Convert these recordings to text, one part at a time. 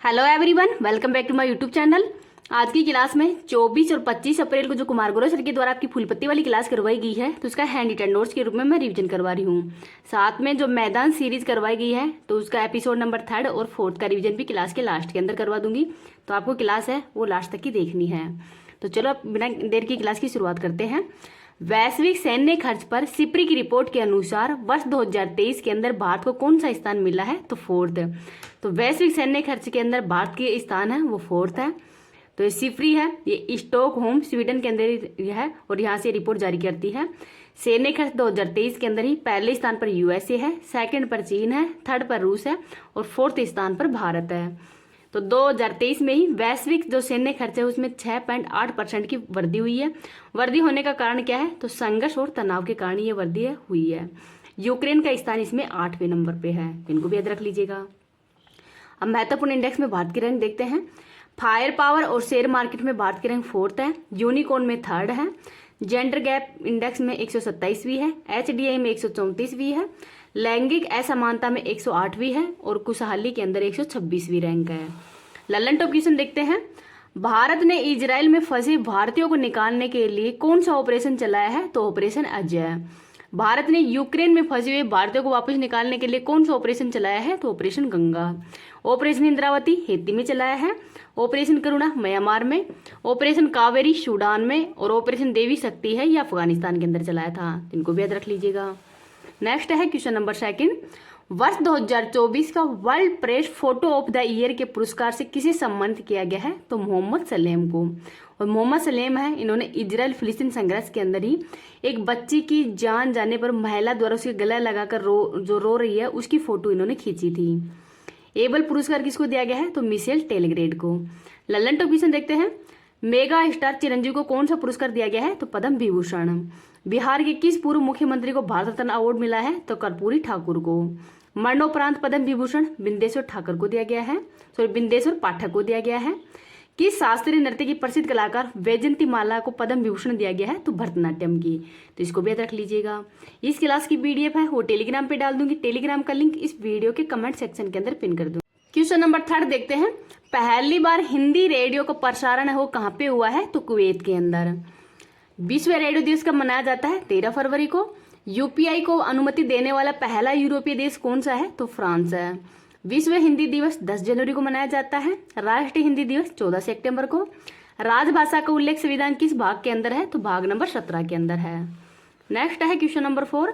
Hello everyone, welcome back to my YouTube channel. आज की class में 24 और 25 अप्रैल को जो कुमार गुरु सर के द्वारा आपकी फूल पत्ती वाली क्लास करवाई गई है, तो उसका हैंड रिटन नोट्स के रूप में मैं रिवीजन करवा रही हूँ। साथ में जो मैदान सीरीज करवाई गई है, तो उसका एपिसोड नंबर 3 और 4 का रिवीजन भी क्लास के लास्ट के अंदर करवा दूंगी। तो आपको क्लास है वो लास्ट तक की देखनी है। तो चलो अब बिना देर की क्लास की शुरुआत करते हैं। वैश्विक सैन्य खर्च पर सिप्री की रिपोर्ट के अनुसार वर्ष 2023 के अंदर भारत को कौन सा स्थान मिला है? तो 4th। तो वैश्विक सैन्य खर्च के अंदर भारत के स्थान है वो 4th है। तो ये सिप्री है, ये स्टॉकहोम स्वीडन के अंदर है और यहाँ से रिपोर्ट जारी करती है। सैन्य खर्च 2023 के अंदर ही पहले स्थान पर यूएसए है, सेकंड पर चीन है, थर्ड पर रूस है और 4th स्थान पर भारत है। तो 2023 में ही वैश्विक जो सैन्य खर्च है उसमें 6.8% की वृद्धि हुई है। वृद्धि होने का कारण क्या है? तो संघर्ष और तनाव के कारण ये वृद्धि हुई है। यूक्रेन का स्थान इसमें 8वें नंबर पे है, इनको भी याद रख लीजिएगा। अब महत्वपूर्ण इंडेक्स में भारत की रैंक देखते हैं। फायर पावर और शेयर मार्केट में भारत की रैंक 4th है, यूनिकॉर्न में 3rd है, जेंडर गैप इंडेक्स में 127वीं है, एचडीआई में 134वीं है, लैंगिक असमानता में 108वीं है और खुशहाली के अंदर 126वीं रैंक है। ललन टॉप क्वेश्चन देखते हैं। भारत ने इजराइल में फंसे भारतीयों को निकालने के लिए कौन सा ऑपरेशन चलाया है? तो ऑपरेशन अजय। भारत ने यूक्रेन में फंसे हुए भारतीयों को वापस निकालने के लिए कौन सा ऑपरेशन चलाया है? तो operation Ganga. Operation Indravati Haiti में चलाया है, ऑपरेशन करुणा म्यांमार में, ऑपरेशन कावेरी सूडान में और ऑपरेशन देवी शक्ति है ये अफगानिस्तान के अंदर चलाया था। इनको भी याद रख लीजिएगा। नेक्स्ट है क्वेश्चन नंबर 2। वर्ष 2024 का world press photo of the year के पुरस्कार से किसे सम्मानित किया गया है? तो मोहम्मद सलेम को। और मोहम्मद सलेम है, इन्होंने इजराइल फिलिस्तीन संघर्ष के अंदर ही एक बच्ची की जान जाने पर महिला द्वारा उसके गला लगाकर जो रो रही है उसकी फोटो इन्होंने खींची थी। एबल पुरस्कार किसको दिया गया है? तो मिशेल टेलग्रेड को। ललन टॉप क्वेश्चन देखते हैं। मेगा स्टार चिरंजीवी को कौन सा पुरस्कार दिया गया है? तो पद्म विभूषण। बिहार के किस पूर्व मुख्यमंत्री को भारत रत्न अवार्ड मिला है? तो कर्पूरी ठाकुर को। मरणोपरांत पद्म विभूषण बिंदेश्वर ठाकुर को दिया गया है, बिंदेश्वर पाठक को दिया गया है। किस शास्त्रीय नृत्य की प्रसिद्ध कलाकार वैजयंती माला को पद्म विभूषण दिया गया है? तो भरतनाट्यम की। तो इसको भी याद रख लीजिएगा। इस क्लास की पीडीएफ है वो टेलीग्राम पे डाल दूंगी, टेलीग्राम का लिंक इस वीडियो के कमेंट सेक्शन के अंदर पिन कर दूंगी। क्वेश्चन नंबर 3 देखते हैं। पहली बार हिंदी रेडियो का प्रसारण है वो कहाँ पे हुआ है? तो कुवैत के अंदर। विश्व रेडियो दिवस कब मनाया जाता है? 13 फरवरी को। यूपीआई को अनुमति देने वाला पहला यूरोपीय देश कौन सा है? तो फ्रांस है। विश्व हिंदी दिवस 10 जनवरी को मनाया जाता है। राष्ट्रीय हिंदी दिवस 14 सितंबर को। राजभाषा का उल्लेख संविधान किस भाग के अंदर है? तो भाग नंबर 17 के अंदर है। नेक्स्ट है क्वेश्चन नंबर 4।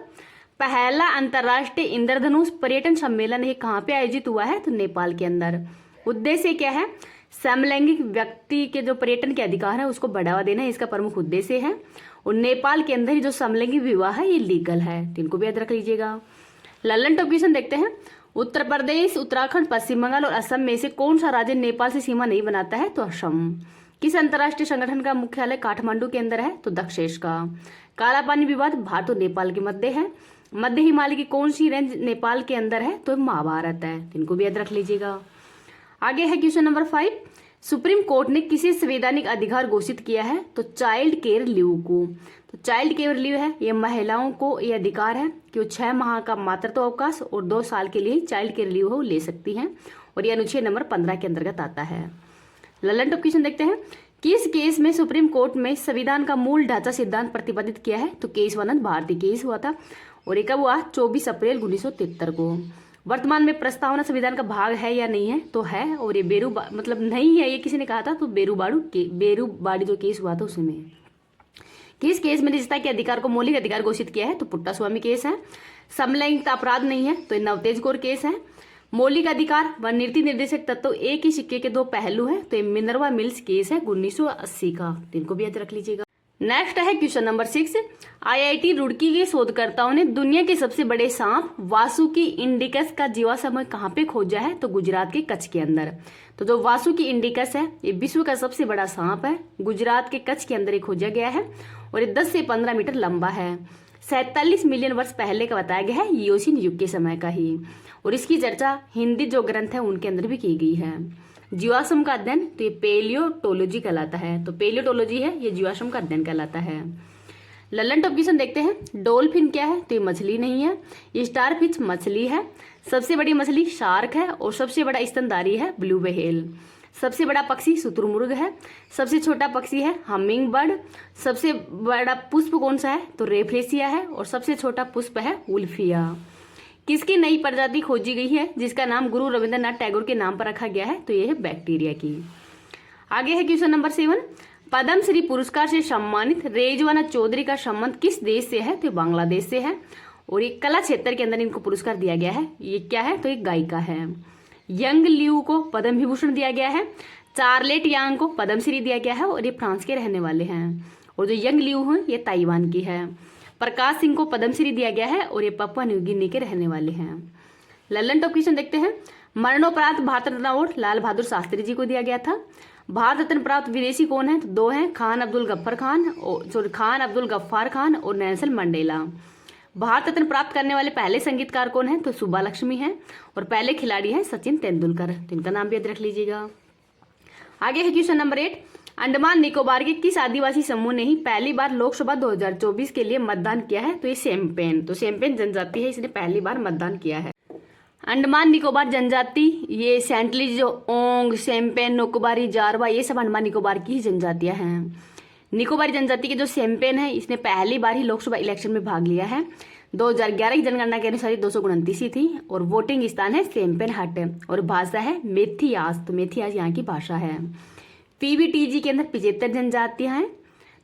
पहला अंतर्राष्ट्रीय इंद्रधनुष पर्यटन सम्मेलन ये कहाँ पे आयोजित हुआ है? तो नेपाल के अंदर। उद्देश्य क्या है? समलैंगिक व्यक्ति के जो पर्यटन के अधिकार है उसको बढ़ावा देना इसका प्रमुख उद्देश्य है। और नेपाल के अंदर ही जो समलैंगिक विवाह है ये लीगल है, इनको भी याद रख लीजिएगा। ललन टॉप क्वेश्चन देखते हैं। उत्तर प्रदेश, उत्तराखंड, पश्चिम बंगाल और असम में से कौन सा राज्य नेपाल से सीमा नहीं बनाता है? तो असम। किस अंतर्राष्ट्रीय संगठन का मुख्यालय काठमांडू के अंदर है? तो दक्षेश का। काला पानी विवाद भारत और नेपाल के मध्य है। मध्य हिमालय की कौन सी रेंज नेपाल के अंदर है? तो महाभारत है, इनको भी याद रख लीजिएगा। आगे है क्वेश्चन नंबर 5। सुप्रीम कोर्ट ने किसी संवैधानिक अधिकार घोषित किया है? तो चाइल्ड केयर लीव को। तो चाइल्ड केयर लीव है ये महिलाओं को ये अधिकार है कि वो 6 माह का मातृत्व अवकाश और 2 साल के लिए चाइल्ड केयर लीव हो ले सकती हैं और ये अनुच्छेद नंबर 15 के अंतर्गत आता है। ललन टॉप क्वेश्चन देखते हैं। किस केस में सुप्रीम कोर्ट में संविधान का मूल ढांचा सिद्धांत प्रतिपादित किया है? तो केशवानंद भारती केस हुआ था और ये कब हुआ? 24 अप्रैल 1973 को। वर्तमान में प्रस्तावना संविधान का भाग है या नहीं है? तो है, और ये मतलब नहीं है ये किसी ने कहा था, तो बेरूबाड़ी जो केस हुआ था उसमें। किस केस में निजता के अधिकार को मौलिक अधिकार घोषित किया है? तो पुट्टा स्वामी केस है। समलैंगिकता अपराध नहीं है, तो नवतेज कौर केस है। मौलिक अधिकार व नीति निर्देशक तत्व एक ही सिक्के के 2 पहलू है, तो मिनर्वा मिल्स केस है 1980 का, इनको भी याद रख लीजिएगा। नेक्स्ट है क्वेश्चन नंबर 6। आईआईटी रुड़की के शोधकर्ताओं ने दुनिया के सबसे बड़े सांप वासुकी इंडिकस का जीवाश्म कहाँ पे खोजा है? तो गुजरात के कच्छ के अंदर। तो जो वासुकी इंडिकस है ये विश्व का सबसे बड़ा सांप है, गुजरात के कच्छ के अंदर ही खोजा गया है और ये 10 से 15 मीटर लंबा है। 47 मिलियन वर्ष पहले का बताया गया है, ईओसिन युग के समय का ही। और इसकी चर्चा हिंदी जो ग्रंथ है उनके अंदर भी की गई है। जीवाश्म का अध्ययन तो ये पेलियोटोलॉजी कहलाता है, तो पेलियोटोलॉजी है ये जीवाश्म का अध्ययन कहलाता है। ललन टॉप क्वेश्चन देखते हैं। डॉल्फिन क्या है? तो ये मछली नहीं है, स्टारफिश मछली है। सबसे बड़ी मछली शार्क है और सबसे बड़ा स्तनधारी है ब्लू व्हेल। सबसे बड़ा पक्षी शुतुरमुर्ग है। सबसे छोटा पक्षी है हमिंग बर्ड। सबसे बड़ा पुष्प कौन सा है तो रेफरेसिया है और सबसे छोटा पुष्प है उल्फिया। किसकी नई प्रजाति खोजी गई है जिसका नाम गुरु रविंद्रनाथ टैगोर के नाम पर रखा गया है तो यह है बैक्टीरिया की। आगे है क्वेश्चन नंबर 7, पद्म श्री पुरस्कार से सम्मानित रेजवाना चौधरी का संबंध किस देश से है तो बांग्लादेश से है और ये कला क्षेत्र के अंदर इनको पुरस्कार दिया गया है। ये क्या है तो एक गायिका है। यंग लियू को पद्म विभूषण दिया गया है। चार्लेट यांग को पद्मश्री दिया गया है और ये फ्रांस के रहने वाले हैं। और जो यंग लियू है ये ताइवान की है। प्रकाश सिंह को पद्मश्री दिया गया है और ये पपुआ न्यू गिनी के रहने वाले हैं। लल्लन टॉप क्वेश्चन देखते हैं। मरणोपरांत भारत रत्न अवार्ड लाल बहादुर शास्त्री जी को दिया गया था। भारत रत्न प्राप्त विदेशी कौन है तो 2 हैं, खान अब्दुल गफ्फार खान और नेल्सन मंडेला। भारत रत्न प्राप्त करने वाले पहले संगीतकार कौन है तो सुब्बा लक्ष्मी है और पहले खिलाड़ी हैं सचिन तेंदुलकर। तो इनका नाम भी याद रख लीजिएगा। आगे है क्वेश्चन नंबर 8, अंडमान निकोबार के किस आदिवासी समूह ने ही पहली बार लोकसभा 2024 के लिए मतदान किया है तो ये सेम्पेन। तो सेम्पेन जनजाति है, इसने पहली बार मतदान किया है। अंडमान निकोबार जनजाति ये सेंटलीज, ओंग, सेम्पेन, निकोबारी, जारवा ये सब अंडमान निकोबार की ही जनजातियां हैं। निकोबारी जनजाति के जो सेम्पेन है इसने पहली बार ही लोकसभा इलेक्शन में भाग लिया है। 2011 की जनगणना के अनुसार 229 ही थी और वोटिंग स्थान है सेम्पेन हट और भाषा है मेथियास। तो मेथियास यहाँ की भाषा है। पीवीटीजी के अंदर 75 जनजातियां हैं,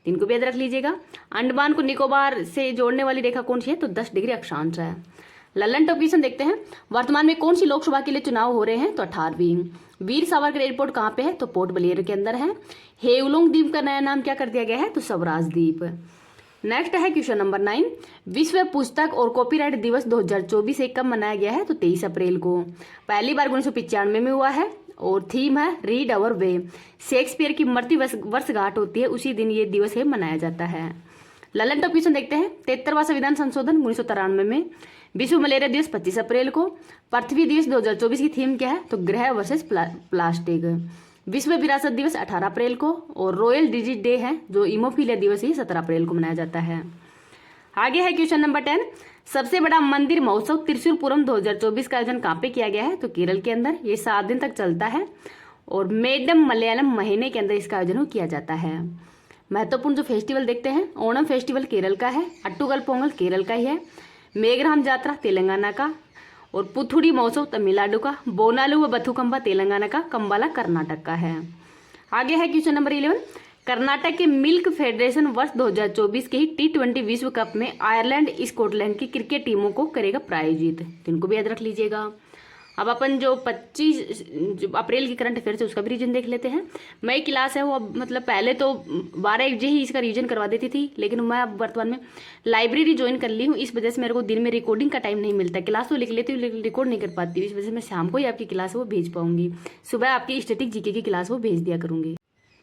इनको भी याद रख लीजिएगा। अंडमान को निकोबार से जोड़ने वाली रेखा कौन सी है तो 10 डिग्री अक्षांश है। लल्लन टॉप क्वेश्चन देखते हैं। वर्तमान में कौन सी लोकसभा के लिए चुनाव हो रहे हैं तो 18वीं। वीर सावरकर एयरपोर्ट कहाँ पे है तो पोर्ट ब्लेयर के अंदर है। हेवलोंग द्वीप का नया नाम क्या कर दिया गया है तो स्वराज द्वीप। नेक्स्ट है क्वेश्चन नंबर 9, विश्व पुस्तक और कॉपीराइट दिवस 2024 से कब मनाया गया है तो 23 अप्रैल को। पहली बार 1995 में हुआ है और थीम है रीड अवर वे। शेक्सपियर की मृत्यु वर्षगांठ होती है उसी दिन ये दिवस है मनाया जाता है। लल्लन टॉप क्वेश्चन देखते हैं। 73वां संविधान संशोधन 1993 में। विश्व मलेरिया दिवस 25 अप्रैल को। पृथ्वी दिवस 2024 की थीम क्या है तो ग्रह वर्सेस प्लास्टिक। विश्व विरासत दिवस 18 अप्रैल को और रॉयल डिजीज डे है जो इमोफिलिया दिवस है 17 अप्रैल को मनाया जाता है। आगे है क्वेश्चन नंबर 10, सबसे बड़ा मंदिर महोत्सव त्रिशूलपुरम 2024 का आयोजन कहाँ पे किया गया है तो केरल के अंदर। ये 7 दिन तक चलता है और मेडम मलयालम महीने के अंदर इसका आयोजन किया जाता है। महत्वपूर्ण जो फेस्टिवल देखते हैं, ओणम फेस्टिवल केरल का है, अट्टूगल पोंगल केरल का ही है, मेघराम यात्रा तेलंगाना का और पुथुड़ी महोत्सव तमिलनाडु का, बोनालू व बथुकंबा तेलंगाना का, कंबाला कर्नाटक का है। आगे है क्वेश्चन नंबर 11, कर्नाटक के मिल्क फेडरेशन वर्ष 2024 के ही T20 विश्व कप में आयरलैंड स्कॉटलैंड की क्रिकेट टीमों को करेगा प्रायोजित। तो इनको भी याद रख लीजिएगा। अब अपन जो 25 अप्रैल की करंट अफेयर है उसका भी रीजन देख लेते हैं। मई क्लास है वो मतलब पहले तो 12 बजे ही इसका रीजन करवा देती थी, लेकिन मैं अब वर्तमान में लाइब्रेरी ज्वाइन कर ली हूँ। इस वजह से मेरे को दिन में रिकॉर्डिंग का टाइम नहीं मिलता। क्लास तो लिख लेती हूँ लेकिन रिकॉर्ड नहीं कर पाती हूँ। इस वजह से मैं शाम को ही आपकी क्लास वो भेज पाऊंगी। सुबह आपकी स्टैटिक जीके की क्लास वो भेज दिया करूंगी।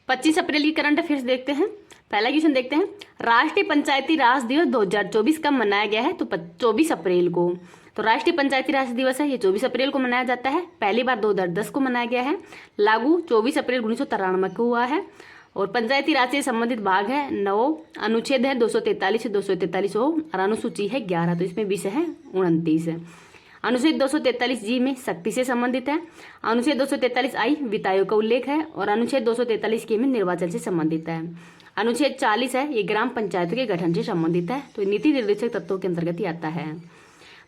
25 अप्रैल की करंट अफेयर्स देखते हैं। पहला क्वेश्चन देखते हैं, राष्ट्रीय पंचायती राज दिवस 2024 कब मनाया गया है तो 24 अप्रैल को। तो राष्ट्रीय पंचायती राज दिवस है ये 24 अप्रैल को मनाया जाता है। पहली बार 2010 को मनाया गया है। लागू 24 अप्रैल 1993 को हुआ है और पंचायती राज से संबंधित भाग है 9, अनुच्छेद है 243 से 243 और अनुसूची है 11। तो इसमें विषय है 29। अनुच्छेद 243 में शक्ति से संबंधित है। अनुच्छेद 243 वित्तायोग का उल्लेख है और अनुच्छेद 243 में निर्वाचन से संबंधित है। अनुच्छेद 40 है ये ग्राम पंचायतों के गठन से संबंधित है। तो नीति निर्देशक तत्वों के अंतर्गत ही आता है।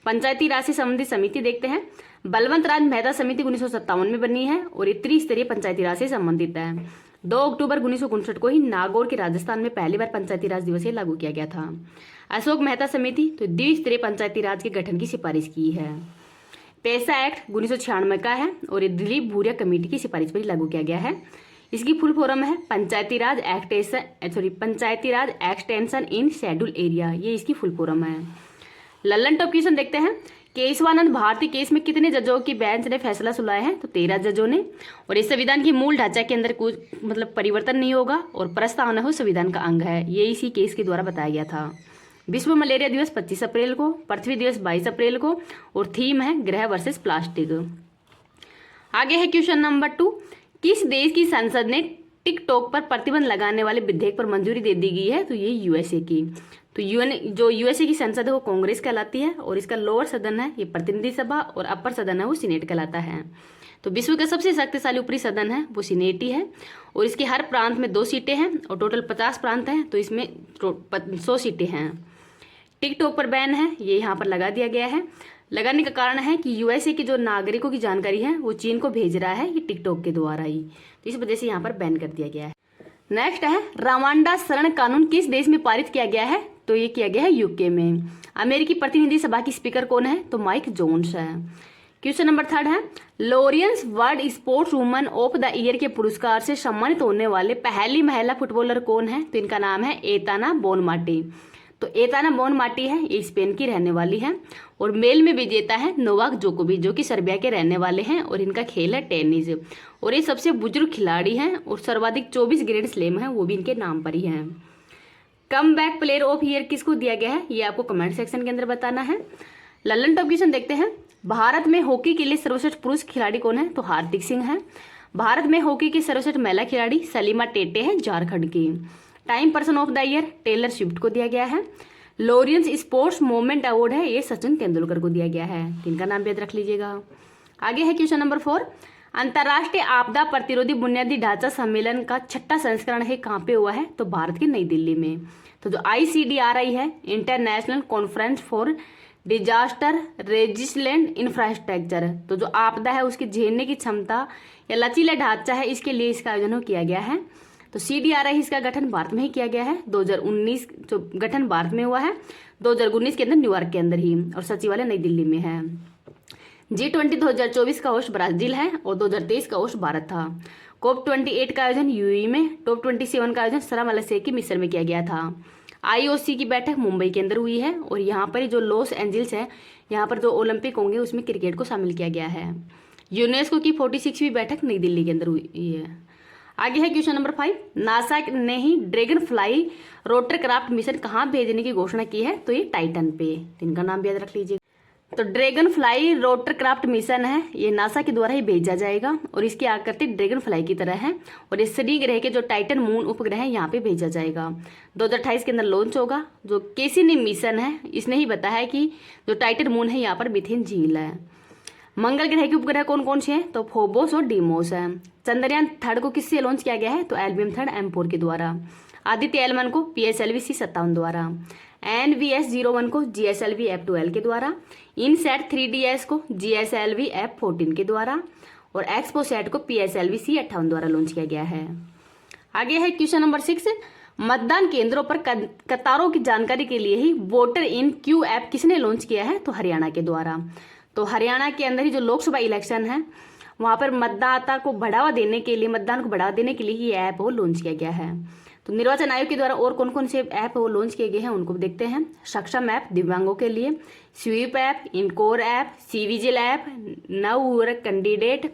पंचायती राज से संबंधित समिति देखते हैं। बलवंत राज मेहता समिति 1957 में बनी है और ये त्रिस्तरीय पंचायती राज से संबंधित है। 2 अक्टूबर 1959 को ही नागौर के राजस्थान में पहली बार पंचायती राज दिवस लागू किया गया था। अशोक मेहता समिति तो द्विस्तरीय पंचायती राज के गठन की सिफारिश की है। पैसा एक्ट 1996 का है और ये दिलीप भूरिया कमेटी की सिफारिश पर लागू किया गया है। इसकी फुल फॉर्म है पंचायती राज एक्सटेंशन इन शेड्यूल एरिया। ये इसकी फुल फॉर्म है। लल्लन टॉप क्वेश्चन देखते हैं। केशवानंद भारती केस में कितने जजों की बेंच ने फैसला सुनाया है तो 13 जजों ने। और इस संविधान की मूल ढांचा के अंदर कुछ मतलब परिवर्तन नहीं होगा और प्रस्तावना हो संविधान का अंग है। ये इसी केस के द्वारा बताया गया था। विश्व मलेरिया दिवस 25 अप्रैल को, पृथ्वी दिवस 22 अप्रैल को और थीम है ग्रह वर्सेस प्लास्टिक। आगे है क्वेश्चन नंबर 2, किस देश की संसद ने टिकटॉक पर प्रतिबंध लगाने वाले विधेयक पर मंजूरी दे दी गई है, तो ये यूएसए की। तो यूएसए की संसद है वो कांग्रेस कहलाती है, और इसका लोअर सदन है ये प्रतिनिधि सभा, और अपर सदन है वो सीनेट कहलाता है। तो विश्व का सबसे शक्तिशाली ऊपरी सदन है वो सीनेट ही है, और इसके हर प्रांत में 2 सीटें हैं, और टोटल 50 प्रांत हैं, तो इसमें 100 सीटें हैं। टिकटॉक पर बैन है ये यहाँ पर लगा दिया गया है। लगाने का कारण है कि यूएसए के जो नागरिकों की जानकारी है वो चीन को भेज रहा है ये टिकटॉक के द्वारा ही, तो इस वजह से यहाँ पर बैन कर दिया गया है। नेक्स्ट है रवांडा शरण कानून किस देश में पारित किया गया है, तो ये किया गया है यूके में। अमेरिकी प्रतिनिधि सभा की स्पीकर कौन है, तो माइक जोन्स है। क्वेश्चन नंबर 3 है Lawrence world sports woman of the year के पुरस्कार से सम्मानित होने वाले पहली महिला फुटबॉलर कौन है, तो इनका नाम है एताना बोनमाटी। तो एताना बोनमाटी है ये स्पेन की रहने वाली है, और मेल में विजेता है नोवाक जोकोविच जो कि सर्बिया के रहने वाले हैं, और इनका खेल है टेनिस, और ये सबसे बुजुर्ग खिलाड़ी हैं, और सर्वाधिक 24 ग्रैंड स्लैम है वो भी इनके नाम पर ही है। Come back player of year किसको दिया गया है, ये आपको कमेंट सेक्शन के अंदर बताना है। ललन टॉप क्वेश्चन देखते हैं। भारत में हॉकी के लिए सर्वश्रेष्ठ पुरुष खिलाड़ी कौन है, तो हार्दिक सिंह है। भारत में हॉकी की सर्वश्रेष्ठ महिला खिलाड़ी सलीमा टेटे है झारखंड की। Time person of the year Taylor Swift को दिया गया है। लॉरेंस स्पोर्ट्स मोमेंट अवार्ड है ये सचिन तेंदुलकर को दिया गया है, इनका नाम याद रख लीजिएगा। आगे है क्वेश्चन नंबर 4 अंतर्राष्ट्रीय आपदा प्रतिरोधी बुनियादी ढांचा सम्मेलन का 6ठा संस्करण है कहाँ पे हुआ है, तो भारत की नई दिल्ली में। तो जो ICDRI है international conference for disaster resistant infrastructure, तो जो आपदा है उसकी झेलने की क्षमता या लचीला ढांचा है इसके लिए इसका आयोजन किया गया है। तो CDRI इसका गठन भारत में ही किया गया है। 2019 जो गठन भारत में हुआ है, 2019 के अंदर न्यूयॉर्क के अंदर ही, और सचिवालय नई दिल्ली में है। G20 2024 का होस्ट ब्राजील है, और 2023 का होस्ट भारत था। COP28 का आयोजन UAE में, टॉप 27 का आयोजन शर्म अल शेख की मिस्र में किया गया था। IOC की बैठक मुंबई के अंदर हुई है, और यहाँ पर जो लॉस एंजल्स है यहाँ पर जो ओलंपिक होंगे उसमें क्रिकेट को शामिल किया गया है। यूनेस्को की 46वीं बैठक नई दिल्ली के अंदर हुई है। आगे है क्वेश्चन नंबर 5 नासा ने ही ड्रैगन फ्लाई रोटरक्राफ्ट मिशन कहाँ भेजने की घोषणा की है, तो ये टाइटन पे, इनका नाम भी याद रख लीजिए। तो ड्रैगन फ्लाई रोटरक्राफ्ट मिशन है ये नासा के द्वारा ही भेजा जाएगा, और इसकी आकृति ड्रैगन फ्लाई की तरह है, और ये शनि ग्रह के जो टाइटन मून उपग्रह है यहाँ पे भेजा जाएगा। 2028 के अंदर लॉन्च होगा। जो कैसिनी मिशन है इसने ही बताया है कि जो टाइटन मून है यहाँ पर मीथेन झील है। मंगल ग्रह के उपग्रह कौन कौन से हैं, तो फोबोस और डीमोस है। चंद्रयान 3 को किससे लॉन्च किया गया है, तो एल्बियम 3 M4 के द्वारा। आदित्य L1 को PSLV C57 द्वारा। NVS-01 को GSLV F12 के द्वारा। इनसैट 3DS को GSLV F14 के द्वारा, और एक्सपोसैट को PSLV C58 द्वारा लॉन्च किया गया है। आगे है क्वेश्चन नंबर 6 मतदान केंद्रों पर कतारों की जानकारी के लिए ही वोटर इन क्यू ऐप किसने लॉन्च किया है, तो हरियाणा के द्वारा। तो हरियाणा के अंदर ही जो लोकसभा इलेक्शन है वहां पर मतदाता को बढ़ावा देने के लिए, मतदान को बढ़ावा देने के लिए ये ऐप वो लॉन्च किया गया है। तो निर्वाचन आयोग के द्वारा और कौन कौन से ऐप वो लॉन्च किए गए हैं उनको देखते हैं। सक्षम ऐप दिव्यांगों के लिए, SVEEP app, ENCORE app, cVIGIL app, नव कैंडिडेट,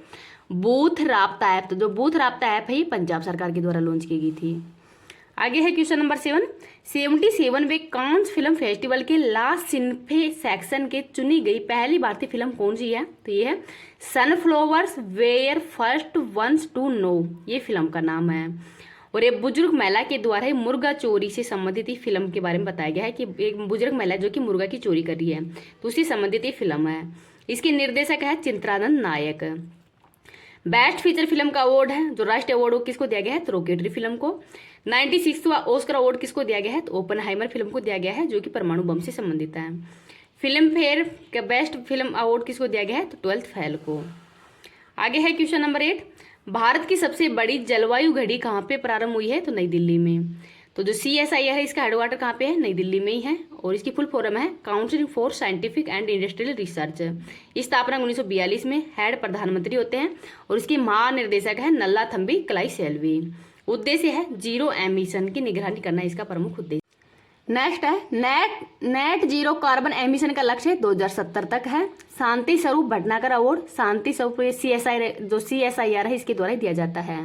बूथ राब्ता ऐप। तो जो बूथ राब्ता ऐप है ये पंजाब सरकार के द्वारा लॉन्च की गई थी। आगे है क्वेश्चन नंबर 7 77वें कांस फिल्म फेस्टिवल के लास्ट सिन्फे सेक्शन के चुनी गई पहली भारतीय फिल्म कौन सी है, तो ये है sunflowers were first ones to know, ये फिल्म का नाम है। और ये बुजुर्ग महिला के द्वारा ही मुर्गा चोरी से संबंधित फिल्म के बारे में बताया गया है कि एक बुजुर्ग महिला जो कि मुर्गा की चोरी कर रही है, तो उससे संबंधित ये फिल्म है। इसके निर्देशक है चित्रानंद नायक। बेस्ट फीचर फिल्म का अवार्ड है जो राष्ट्रीय अवार्ड किसको दिया गया है, तो रॉकेटरी फिल्म को। 96वां ऑस्कर अवार्ड किसको दिया गया है, तो ओपनहाइमर फिल्म को दिया गया है जो कि परमाणु बम से संबंधित है। फिल्म फेयर का बेस्ट फिल्म अवार्ड किसको दिया गया है, तो 12th फेल को। आगे है क्वेश्चन नंबर 8 भारत की सबसे बड़ी जलवायु घड़ी कहाँ पे प्रारंभ हुई है, तो नई दिल्ली में। तो जो CSIR है इसका हेडक्वार्टर कहाँ पे है, नई दिल्ली में ही है, और इसकी फुल फॉर्म है council for scientific and industrial research. इस स्थापना 1942 में। हेड प्रधानमंत्री होते हैं, और इसकी महानिर्देशक है नल्ला थम्बी कलाई सेल्वी। उद्देश्य है जीरो एमिशन की निगरानी करना, इसका प्रमुख उद्देश्य। नेक्स्ट है नेट जीरो कार्बन एमिशन का लक्ष्य 2070 तक है। शांति स्वरूप भटनागर अवार्ड शांति स्वरूप CSIR है इसके द्वारा दिया जाता है।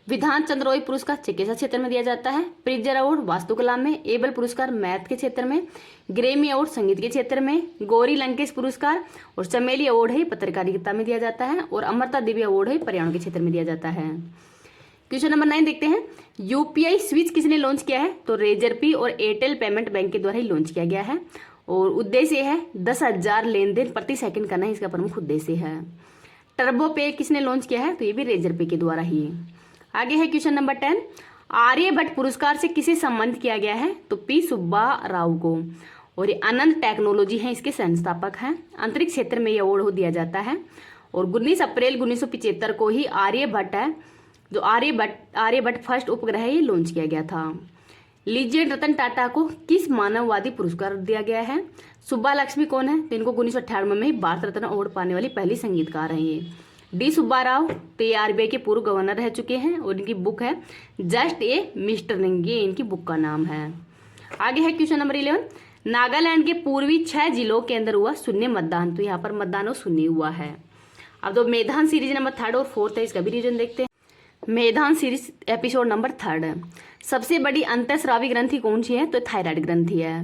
विधान चंद्र रॉय पुरस्कार चिकित्सा क्षेत्र में दिया जाता है। प्रिजर अवार्ड वास्तुकला में। एबल पुरस्कार मैथ के क्षेत्र में। ग्रेमी अवार्ड संगीत के क्षेत्र में। गौरी लंकेश पुरस्कार और चमेली अवार्ड है पत्रकारिता में दिया जाता है। और अमृता देवी अवार्ड है पर्यावरण के क्षेत्र में दिया जाता है। क्वेश्चन नंबर 9 देखते हैं। यूपीआई स्विच किसने लॉन्च किया है? तो रेजरपी और एयरटेल पेमेंट बैंक के द्वारा ही लॉन्च किया गया है और उद्देश्य है 10,000 लेन देन प्रति सेकंड करना ही इसका प्रमुख उद्देश्य है। टर्बो पे किसने लॉन्च किया है? तो ये भी रेजरपी के द्वारा ही। आगे है क्वेश्चन नंबर 10। आर्यभट्ट पुरस्कार से किसे सम्मानित किया गया है? तो पी सुब्बा राव को। और ये अनंत टेक्नोलॉजी है, इसके संस्थापक हैं। अंतरिक्ष क्षेत्र में ये अवार्ड दिया जाता है और 19 अप्रैल 1975 को ही आर्यभट्ट है जो आर्यभट्ट फर्स्ट उपग्रह है, ये लॉन्च किया गया था। लीजेंड रतन टाटा को किस मानववादी पुरस्कार दिया गया है? सुब्बा लक्ष्मी कौन है? तो इनको 1998 में ही भारत रत्न अवार्ड पाने वाली पहली संगीतकार हैं ये। डी सुब्बा राव तो ये आरबीआई के पूर्व गवर्नर रह चुके हैं और इनकी बुक है जस्ट ए मिस्टर, ये इनकी बुक का नाम है। आगे है क्वेश्चन नंबर 11। नागालैंड के पूर्वी 6 जिलों के अंदर हुआ शून्य मतदान, तो यहाँ पर मतदान और शून्य हुआ है। अब जो मेधान सीरीज नंबर 3 और 4 है, इसका भी रीजन देखते हैं। मेधान सीरीज एपिसोड नंबर 3। सबसे बड़ी अंतःस्रावी ग्रंथि कौन सी है? तो थायराइड ग्रंथि है।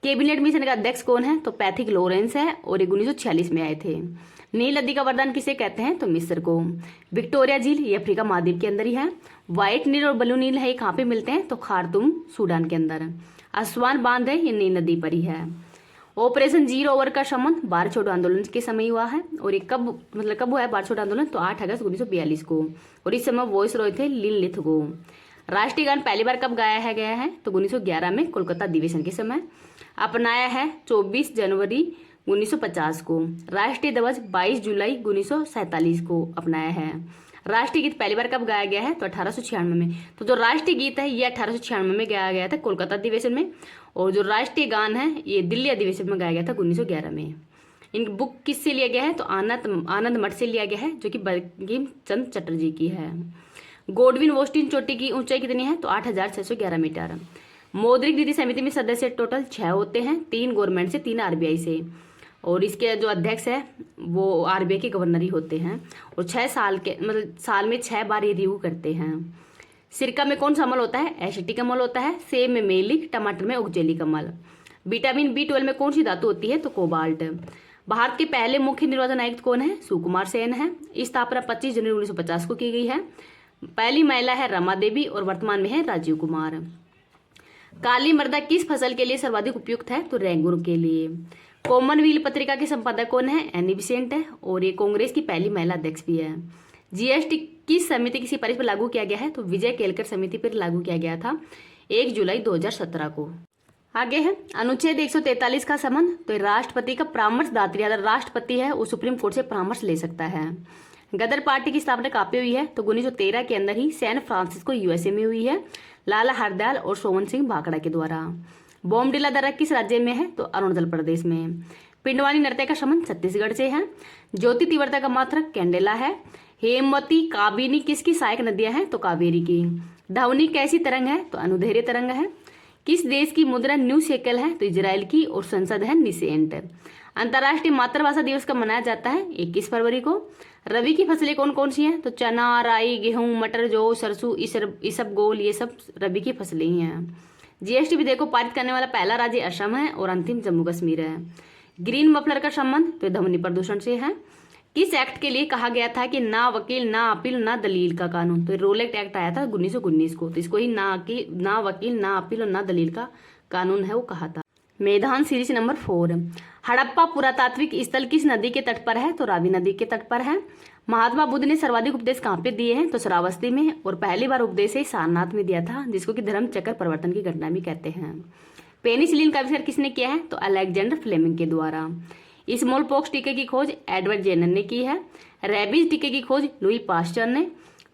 कैबिनेट मिशन का अध्यक्ष कौन है? तो पैथिक लॉरेंस है और ये 1946 में आए थे। नील नदी का वरदान किसे कहते हैं? तो मिस्र को। विक्टोरिया झील ये अफ्रीका महाद्वीप के अंदर ही है। व्हाइट नील और ब्लू नील है, ये कहाँ पे मिलते हैं? तो खार्तूम सूडान के अंदर। असवान बांध है, ये नील नदी पर ही है। ऑपरेशन जीरो ओवर का शमन भारत छोड़ो आंदोलन के समय हुआ है और ये कब हुआ है भारत छोड़ो आंदोलन? तो 8 अगस्त 1942 को। और इस समय वॉइस रॉय थे लिन लिथगो। राष्ट्रीय गान पहली बार कब गाया गया है? तो 1911 में कोलकाता अधिवेशन के समय। अपनाया है 24 जनवरी 1950 को। राष्ट्रीय ध्वज 22 जुलाई 1947 को अपनाया है। राष्ट्रीय गीत पहली बार कब गाया गया है? तो 1896 में। तो जो राष्ट्रीय गीत है ये 1896 में गाया गया था कोलकाता अधिवेशन में और जो राष्ट्रीय गान है ये दिल्ली अधिवेशन में गाया गया था 1911 में। इन बुक किससे लिया गया है? तो आनंद मठ से लिया गया है जो कि बंकिम चंद्र चटर्जी की है। गोडविन वोस्टिन चोटी की ऊंचाई कितनी है? तो 8,611 मीटर। मौद्रिक नीति समिति में सदस्य टोटल 6 होते हैं, 3 गवर्नमेंट से, 3 आरबीआई से और इसके जो अध्यक्ष है वो आरबीआई के गवर्नर ही होते हैं और 6 साल के मतलब साल में 6 बार ये रिव्यू करते हैं। सिरका में कौन सा अमल होता है? एसिटिक अमल होता है। सेब में मेलिक, टमाटर में ऑक्जेलिक अमल। विटामिन B12 में कौन सी धातु होती है? तो कोबाल्ट। भारत के पहले मुख्य निर्वाचन आयुक्त कौन है? सुकुमार सेन है। इस स्थापना 25 जनवरी 1950 को की गई है। पहली महिला है रमा देवी और वर्तमान में है राजीव कुमार। काली मृदा किस फसल के लिए सर्वाधिक उपयुक्त है? तो रेंगून के लिए। कॉमनवेल्थ पत्रिका के संपादक कौन है? एनी बेसेंट है और ये कांग्रेस की पहली महिला अध्यक्ष भी है। जीएसटी किस समिति की सिफारिश पर लागू किया गया है? तो विजय केलकर समिति पर लागू किया गया था 1 जुलाई 2017 को। आगे है अनुच्छेद 143 का संबंध। तो राष्ट्रपति का परामर्शदात्री अगर राष्ट्रपति है वो सुप्रीम कोर्ट से परामर्श ले सकता है। गदर पार्टी की स्थापना कहाँ पे हुई है? तो 1913 के अंदर ही सैन फ्रांसिस्को यूएसए में हुई है लाला हरदयाल और सोवन सिंह भाखड़ा के द्वारा। बोमडिला दर्रा किस राज्य में है? तो अरुणाचल प्रदेश में। पिंडवानी नृत्य का संबंध छत्तीसगढ़ से है। ज्योति तीव्रता का मात्रक कैंडेला है। हेमवती काबिनी किसकी सहायक नदियां हैं? तो कावेरी की। धवनी कैसी तरंग है? तो अनुदैर्घ्य तरंग है। किस देश की मुद्रा न्यू शेकल है? तो इजराइल की और संसद है निसेंट। अंतर्राष्ट्रीय मातृभाषा दिवस कब मनाया जाता है? 21 फरवरी को। रबी की फसलें कौन कौन सी हैं? तो चना, राई, गेहूं, मटर, जौ, सरसों, इसबगोल, ये सब रबी की फसलें ही हैं। जीएसटी विधेयक को पारित करने वाला पहला राज्य असम है और अंतिम जम्मू कश्मीर है। ग्रीन मफलर का संबंध तो ध्वनि प्रदूषण से है। किस एक्ट के लिए कहा गया था कि ना वकील ना अपील ना दलील का कानून? तो रोलेक्ट एक्ट आया था 1919 को। तो इसको ही ना वकील ना अपील और ना दलील का कानून है वो कहा था। मेधान सीरीज नंबर 4। हड़प्पा पुरातात्विक स्थल किस नदी के तट पर है? तो रावी नदी के तट पर है। महात्मा बुद्ध ने सर्वाधिक उपदेश कहाँ पे दिए हैं? तो श्रावस्ती में और पहली बार उपदेश है सारनाथ में दिया था जिसको कि धर्म चक्र परिवर्तन की घटना भी कहते हैं। पेनिसिलिन का आविष्कार किसने किया है? तो अलेक्जेंडर फ्लेमिंग के द्वारा। स्मॉल पॉक्स टीके की खोज एडवर्ड जेनर ने की है। रेबीज टीके की खोज लुई पास्चर ने।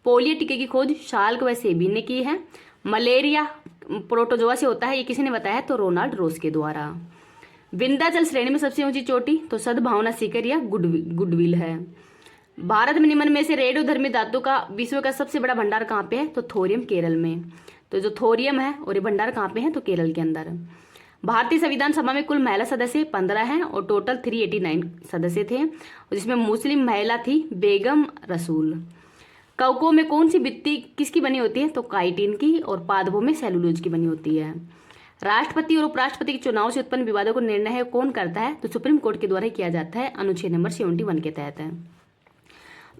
पोलियो टीके की खोज शाल्क व सेबीन ने की है। मलेरिया प्रोटोजोआ से होता है, ये किसी ने बताया है? तो रोनाल्ड रोस के द्वारा। विंध्याचल श्रेणी में सबसे ऊंची चोटी तो सद्भावना शिखर या गुडविल है। भारत में निम्न में से रेडियोधर्मी धातु का विश्व का सबसे बड़ा भंडार कहाँ पे है? तो थोरियम केरल में। तो जो थोरियम है और ये भंडार कहाँ पे है? तो केरल के अंदर। भारतीय संविधान सभा में कुल महिला सदस्य 15 हैं और टोटल 389 सदस्य थे और जिसमें मुस्लिम महिला थी बेगम रसूल। कवकों में कौन सी भित्ति किसकी बनी होती है? तो काइटिन की और पादपों में सेलुलोज की बनी होती है। राष्ट्रपति और उपराष्ट्रपति के चुनाव से उत्पन्न विवादों को निर्णय है कौन करता है? तो सुप्रीम कोर्ट के द्वारा किया जाता है अनुच्छेद नंबर 71 के तहत है।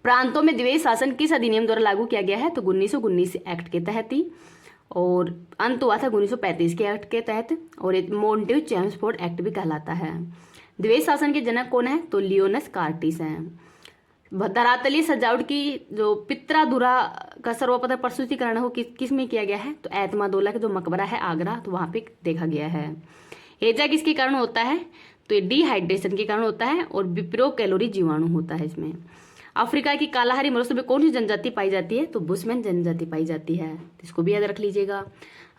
प्रांतों में द्विवेद शासन किस अधिनियम द्वारा लागू किया गया है? तो 1919 एक्ट के तहत ही, और अंत हुआ था 1935 के एक्ट के तहत, और एक मोंटेव चेम्सफोर्ड एक्ट भी कहलाता है। द्विवेद शासन के जनक कौन है? तो लियोनस कार्टिस हैं। धरातलीय सजावट की जो पित्राधुरा का सर्वप्रथम प्रस्तुतिकरण हो किस में किया गया है? तो एतमादौला का जो मकबरा है आगरा, तो वहां पे देखा गया है। हेजा किसके कारण होता है? तो ये डिहाइड्रेशन के कारण होता है, और विप्रो कैलोरी जीवाणु होता है इसमें। अफ्रीका की कालाहारी मरुस्थल में कौन सी जनजाति पाई जाती है? तो बुशमैन जनजाति पाई जाती है, इसको भी याद रख लीजिएगा।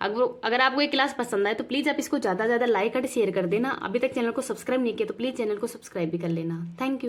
अगर आपको ये क्लास पसंद आए तो प्लीज़ आप इसको ज़्यादा से ज़्यादा लाइक और शेयर कर देना। अभी तक चैनल को सब्सक्राइब नहीं किया तो प्लीज़ चैनल को सब्सक्राइब भी कर लेना। Thank you.